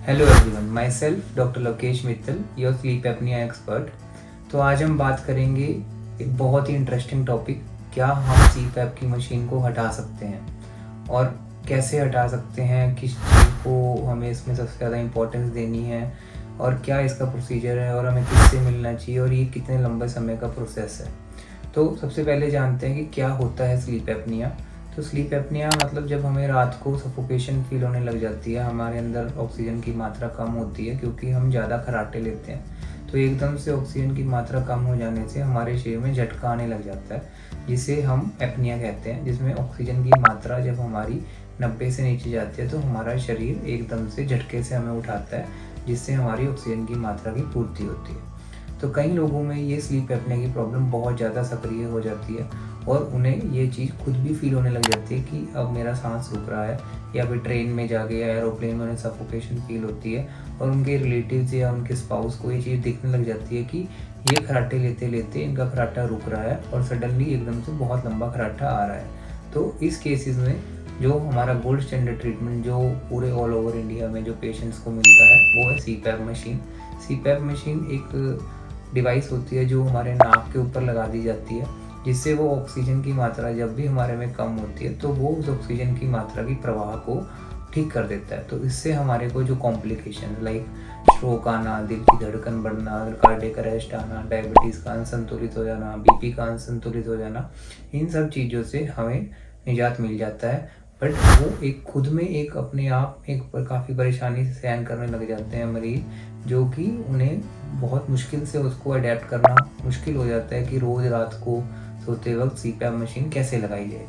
Hello everyone, my self doctor Lokesh Mittal, your sleep apnoea expert. तो आज हम बात करेंगे एक बहुत ही इंटरेस्टिंग टॉपिक, क्या हम सीपैप की मशीन को हटा सकते हैं और कैसे हटा सकते हैं, किस चीज़ को हमें इसमें सबसे ज़्यादा इम्पोर्टेंस देनी है और क्या इसका प्रोसीजर है और हमें किससे मिलना चाहिए और ये कितने लंबे समय का प्रोसेस है। तो सबसे पहले जानते हैं कि क्या होता है स्लीप एपनिया। तो स्लीप एपनिया मतलब जब हमें रात को सफोकेशन फील होने लग जाती है, हमारे अंदर ऑक्सीजन की मात्रा कम होती है क्योंकि हम ज़्यादा खर्राटे लेते हैं। तो एकदम से ऑक्सीजन की मात्रा कम हो जाने से हमारे शरीर में झटका आने लग जाता है, जिसे हम एपनिया कहते हैं, जिसमें ऑक्सीजन की मात्रा जब हमारी 90 से नीचे जाती है तो हमारा शरीर एकदम से झटके से हमें उठाता है, जिससे हमारी ऑक्सीजन की मात्रा की पूर्ति होती है। तो कई लोगों में ये स्लीप एपनिया की प्रॉब्लम बहुत ज़्यादा सक्रिय हो जाती है और उन्हें ये चीज़ खुद भी फील होने लग जाती है कि अब मेरा सांस रुक रहा है, या फिर ट्रेन में जाके या एरोप्लेन में उन्हें सफोकेशन फील होती है और उनके रिलेटिव्स या उनके स्पाउस को ये चीज़ दिखने लग जाती है कि ये खर्राटे लेते लेते इनका खर्राटा रुक रहा है और सडनली एकदम से बहुत लंबा खर्राटा आ रहा है। तो इस केसेस में जो हमारा गोल्ड स्टैंडर्ड ट्रीटमेंट जो पूरे ऑल ओवर इंडिया में जो पेशेंट्स को मिलता है वो है सीपैप मशीन। सीपैप मशीन एक डिवाइस होती है जो हमारे नाक के ऊपर लगा दी जाती है, जिससे वो ऑक्सीजन की मात्रा जब भी हमारे में कम होती है तो वो उस ऑक्सीजन की मात्रा की प्रवाह को ठीक कर देता है। तो इससे हमारे को जो कॉम्प्लिकेशन लाइक स्ट्रोक आना, दिल की धड़कन बढ़ना, कार्डियक अरेस्ट आना, डायबिटीज़ का अनसंतुलित हो जाना, बीपी का अनसंतुलित हो जाना, इन सब चीज़ों से हमें निजात मिल जाता है। बट वो एक खुद में एक अपने आप एक काफ़ी परेशानी से सहन करने लग जाते हैं मरीज, जो कि उन्हें बहुत मुश्किल से उसको अडेप्ट करना मुश्किल हो जाता है कि रोज़ रात को सोते वक्त सीपैप मशीन कैसे लगाई जाए।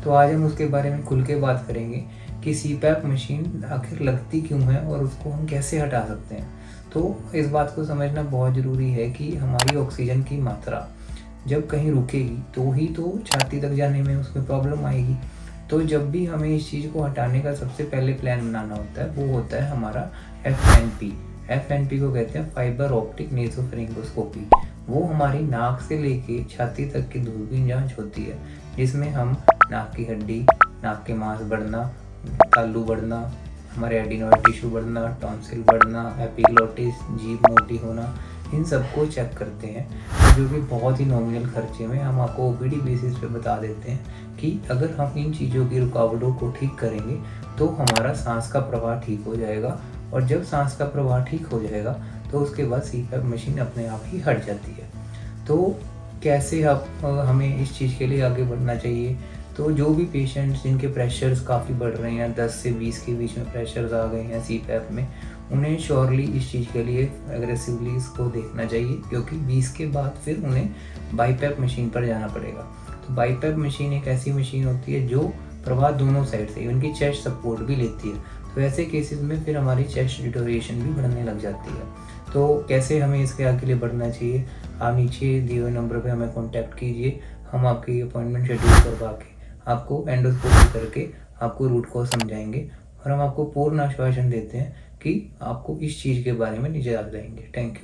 तो आज हम उसके बारे में खुल के बात करेंगे कि सीपैप मशीन आखिर लगती क्यों है और उसको हम कैसे हटा सकते हैं। तो इस बात को समझना बहुत ज़रूरी है कि हमारी ऑक्सीजन की मात्रा जब कहीं रुकेगी तो ही तो छाती तक जाने में उसमें प्रॉब्लम आएगी। तो जब भी हमें इस चीज़ को हटाने का सबसे पहले प्लान बनाना होता है वो होता है हमारा FNP। FNP को कहते हैं फाइबर ऑप्टिक नेसोफेरिंगोस्कोपी। वो हमारी नाक से लेके छाती तक की दूरबीन जांच होती है, जिसमें हम नाक की हड्डी, नाक के मांस बढ़ना, तालू बढ़ना, हमारे एडिनोइड टिश्यू बढ़ना, टॉन्सिल बढ़ना, एपिग्लोटिस, जीभ मोटी होना, इन सबको चेक करते हैं, जो कि बहुत ही नॉमिनल खर्चे में हम आपको OPD बेसिस पे बता देते हैं कि अगर हम इन चीज़ों की रुकावटों को ठीक करेंगे तो हमारा सांस का प्रवाह ठीक हो जाएगा, और जब सांस का प्रवाह ठीक हो जाएगा तो उसके बाद सीपैप मशीन अपने आप ही हट जाती है। तो कैसे हमें इस चीज़ के लिए आगे बढ़ना चाहिए। तो जो भी पेशेंट्स जिनके प्रेशर्स काफ़ी बढ़ रहे हैं, 10 से 20 के बीच में प्रेशर्स आ गए हैं सीपैप में, उन्हें श्योरली इस चीज़ के लिए एग्रेसिवली इसको देखना चाहिए, क्योंकि 20 के बाद फिर उन्हें बाईपैप मशीन पर जाना पड़ेगा। तो बाईपैप मशीन एक ऐसी मशीन होती है जो प्रवाह दोनों साइड से, उनकी चेस्ट सपोर्ट भी लेती है। तो ऐसे केसेस में फिर हमारी चेस्ट डिटोरेशन भी बढ़ने लग जाती है। तो कैसे हमें इसके आगे लिए बढ़ना चाहिए, आप नीचे दिए हुए नंबर पे हमें कांटेक्ट कीजिए, हम आपकी अपॉइंटमेंट शेड्यूल करवा के आपको एंडोस्कोपी करके आपको रूट कॉज समझाएंगे, और हम आपको पूर्ण आश्वासन देते हैं कि आपको इस चीज़ के बारे में निजात देंगे। Thank you.